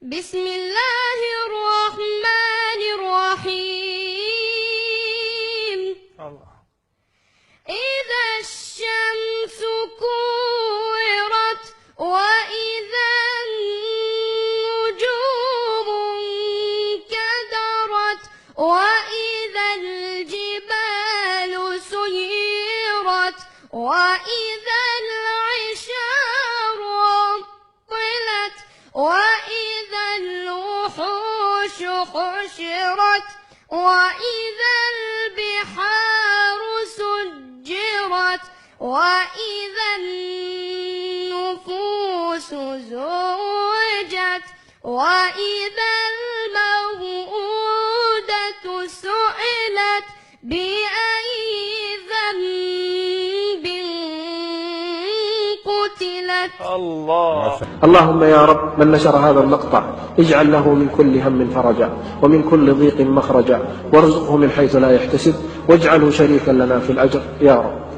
بسم الله الرحمن الرحيم. الله. إذا الشمس كورت وإذا النجوم انكدرت وإذا الجبال سيرت وإذا العشار عطلت وإذا الوحوش حشرت وإذا البحار سجرت وإذا النفوس زوجت وإذا الموءودة سئلت بأي ذنب قتلت. الله. اللهم يا رب من نشر هذا المقطع اجعل له من كل هم فرجا ومن كل ضيق مخرجا وارزقه من حيث لا يحتسب واجعله شريكا لنا في الأجر يا رب.